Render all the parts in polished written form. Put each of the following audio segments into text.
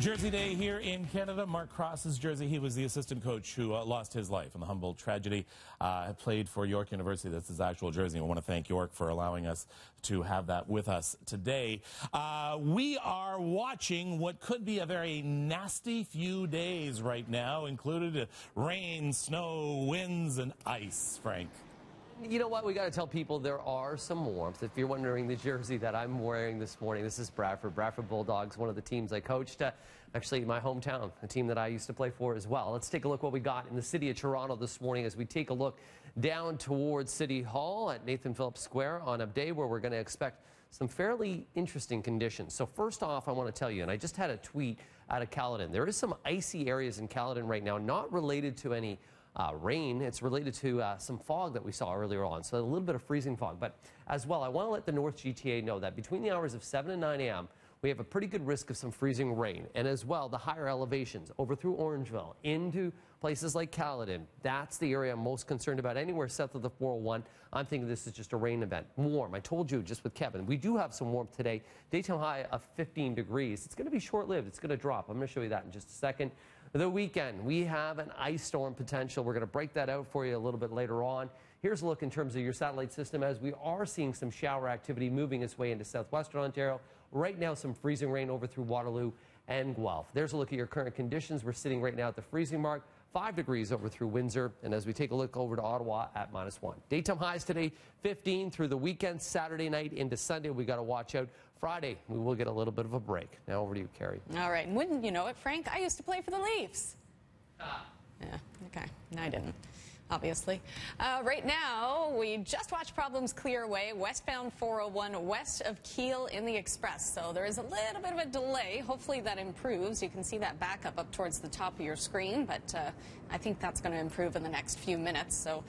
Jersey Day here in Canada. Mark Cross's jersey. He was the assistant coach who lost his life in the Humboldt tragedy. Played for York University. That's his actual jersey. I want to thank York for allowing us to have that with us today. We are watching what could be a very nasty few days right now, included rain, snow, winds, and ice, Frank. You know what? We got to tell people there are some warmth. If you're wondering the jersey that I'm wearing this morning, this is Bradford Bulldogs, one of the teams I coached. Actually, my hometown, a team that I used to play for as well. Let's take a look what we got in the city of Toronto this morning as we take a look down towards City Hall at Nathan Phillips Square on a day where we're going to expect some fairly interesting conditions. So first off, I want to tell you, and I just had a tweet out of Caledon. There is some icy areas in Caledon right now, not related to any rain. It's related to some fog that we saw earlier on, so a little bit of freezing fog. But as well, I want to let the North GTA know that between the hours of 7 and 9 a.m., we have a pretty good risk of some freezing rain. And as well, the higher elevations over through Orangeville into places like Caledon, that's the area I'm most concerned about. Anywhere south of the 401, I'm thinking this is just a rain event. Warm. I told you just with Kevin, we do have some warmth today. Daytime high of 15 degrees. It's going to be short-lived. It's going to drop. I'm going to show you that in just a second. The weekend, we have an ice storm potential. We're going to break that out for you a little bit later on. Here's a look in terms of your satellite system as we are seeing some shower activity moving its way into southwestern Ontario. Right now, some freezing rain over through Waterloo and Guelph. There's a look at your current conditions. We're sitting right now at the freezing mark, 5 degrees over through Windsor. And as we take a look over to Ottawa at -1. Daytime highs today, 15 through the weekend, Saturday night into Sunday. We got to watch out. Friday, we will get a little bit of a break. Now over to you, Carrie. All right. Wouldn't you know it, Frank? I used to play for the Leafs. Yeah, okay. No, I didn't, obviously. Right now, we just watched problems clear away. Westbound 401 west of Kiel in the Express. So there is a little bit of a delay. Hopefully that improves. You can see that backup up towards the top of your screen, but I think that's going to improve in the next few minutes. So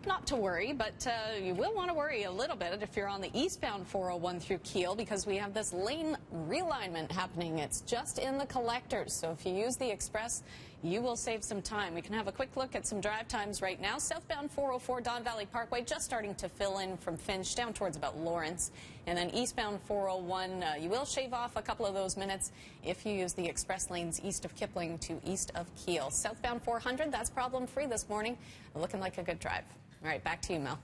not to worry, but you will want to worry a little bit if you're on the eastbound 401 through Kiel, because we have this lane realignment happening. It's just in the collectors. So if you use the Express, you will save some time. We can have a quick look at some drive times right now. Southbound 404 Don Valley Parkway just starting to fill in from Finch down towards about Lawrence. And then eastbound 401, you will shave off a couple of those minutes if you use the express lanes east of Kipling to east of Kiel. Southbound 400, that's problem free this morning. Looking like a good drive. All right, back to you, Mel.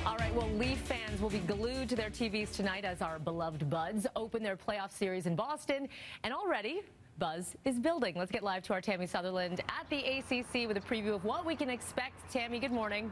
All right, well, Leaf fans will be glued to their TVs tonight as our beloved Buds open their playoff series in Boston. And already, buzz is building. Let's get live to our Tammy Sutherland at the ACC with a preview of what we can expect. Tammy, good morning.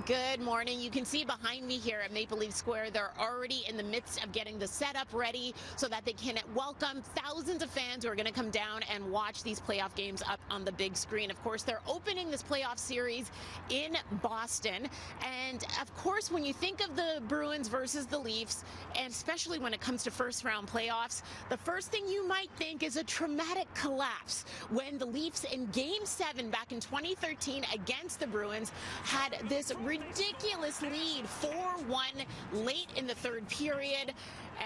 Good morning. You can see behind me here at Maple Leaf Square, they're already in the midst of getting the setup ready so that they can welcome thousands of fans who are going to come down and watch these playoff games up on the big screen. Of course, they're opening this playoff series in Boston. And of course, when you think of the Bruins versus the Leafs, and especially when it comes to first-round playoffs, the first thing you might think is a traumatic collapse when the Leafs in Game 7 back in 2013 against the Bruins had this ridiculous lead, 4-1 late in the third period.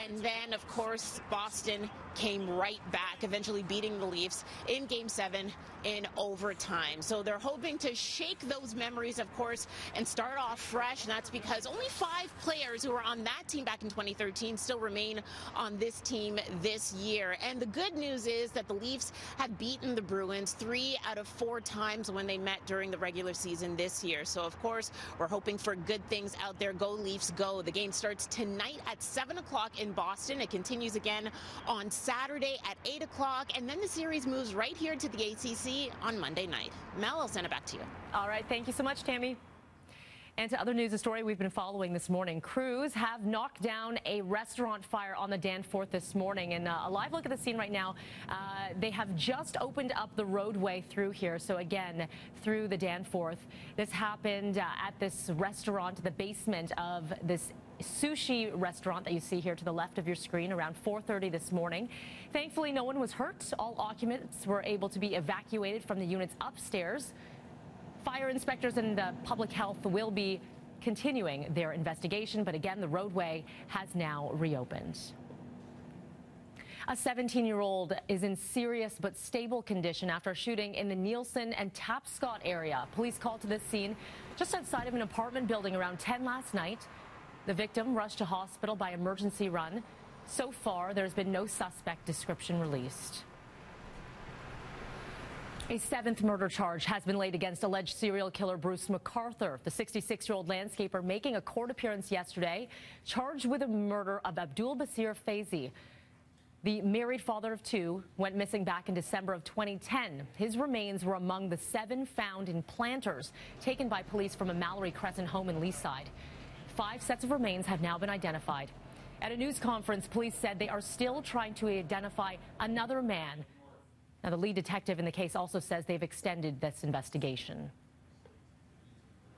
And then, of course, Boston came right back, eventually beating the Leafs in Game 7 in overtime. So they're hoping to shake those memories, of course, and start off fresh. And that's because only 5 players who were on that team back in 2013 still remain on this team this year. And the good news is that the Leafs have beaten the Bruins 3 out of 4 times when they met during the regular season this year. So, of course, we're hoping for good things out there. Go Leafs, go. The game starts tonight at 7 o'clock in Boston. It continues again on Saturday at 8 o'clock. And then the series moves right here to the ACC on Monday night. Mel, I'll send it back to you. All right. Thank you so much, Tammy. And to other news, a story we've been following this morning. Crews have knocked down a restaurant fire on the Danforth this morning. And a live look at the scene right now. They have just opened up the roadway through here. So again, through the Danforth. This happened at this restaurant, the basement of this sushi restaurant that you see here to the left of your screen around 4:30 this morning. Thankfully, no one was hurt. All occupants were able to be evacuated from the units upstairs. Fire inspectors and public health will be continuing their investigation, but again, the roadway has now reopened. A 17-year-old is in serious but stable condition after a shooting in the Nielsen and Tapscott area. Police called to this scene just outside of an apartment building around 10 last night. The victim rushed to hospital by emergency run. So far, there's been no suspect description released. A 7th murder charge has been laid against alleged serial killer Bruce MacArthur, the 66-year-old landscaper making a court appearance yesterday, charged with the murder of Abdul Basir Faizi. The married father of 2 went missing back in December of 2010. His remains were among the 7 found in planters taken by police from a Mallory Crescent home in Leaside. 5 sets of remains have now been identified. At a news conference, police said they are still trying to identify another man. Now, the lead detective in the case also says they've extended this investigation.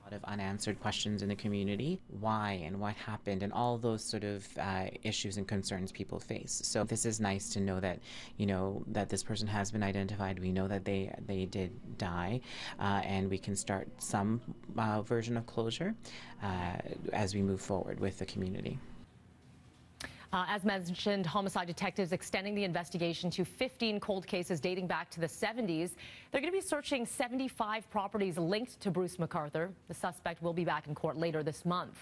A lot of unanswered questions in the community, why and what happened, and all those sort of issues and concerns people face. So this is nice to know that, that this person has been identified. We know that they did die, and we can start some version of closure as we move forward with the community. As mentioned, homicide detectives extending the investigation to 15 cold cases dating back to the 70s. They're going to be searching 75 properties linked to Bruce MacArthur. The suspect will be back in court later this month.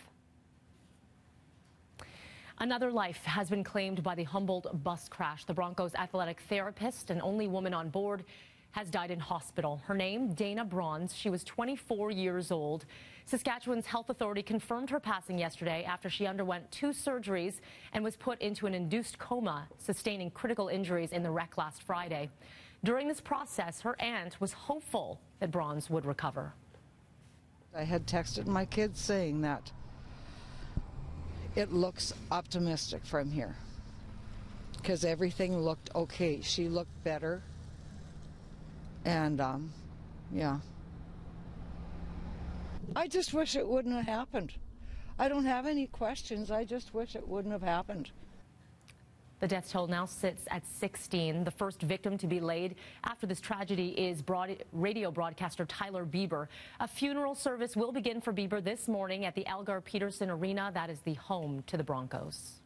Another life has been claimed by the Humboldt bus crash. The Broncos athletic therapist and only woman on board has died in hospital. Her name, Dana Bronze. She was 24 years old. Saskatchewan's health authority confirmed her passing yesterday after she underwent 2 surgeries and was put into an induced coma, sustaining critical injuries in the wreck last Friday. During this process, her aunt was hopeful that Bronze would recover. I had texted my kids saying that it looks optimistic from here because everything looked okay. She looked better. And, yeah. I just wish it wouldn't have happened. I don't have any questions. I just wish it wouldn't have happened. The death toll now sits at 16. The first victim to be laid after this tragedy is radio broadcaster Tyler Bieber. A funeral service will begin for Bieber this morning at the Algar Peterson Arena. That is the home to the Broncos.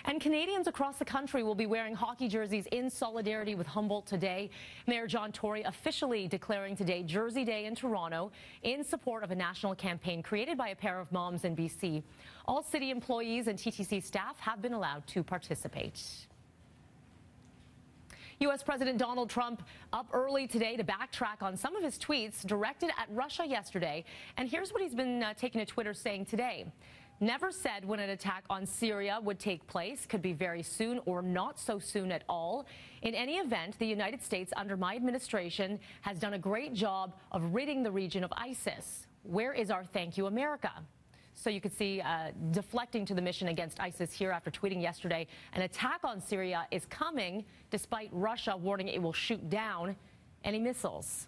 And Canadians across the country will be wearing hockey jerseys in solidarity with Humboldt today. Mayor John Tory officially declaring today Jersey Day in Toronto in support of a national campaign created by a pair of moms in BC. All city employees and TTC staff have been allowed to participate. U.S. President Donald Trump up early today to backtrack on some of his tweets directed at Russia yesterday. And here's what he's been taking to Twitter saying today. Never said when an attack on Syria would take place. Could be very soon or not so soon at all. In any event, the United States under my administration has done a great job of ridding the region of ISIS. Where is our thank you, America? So you could see deflecting to the mission against ISIS here after tweeting yesterday, an attack on Syria is coming despite Russia warning it will shoot down any missiles.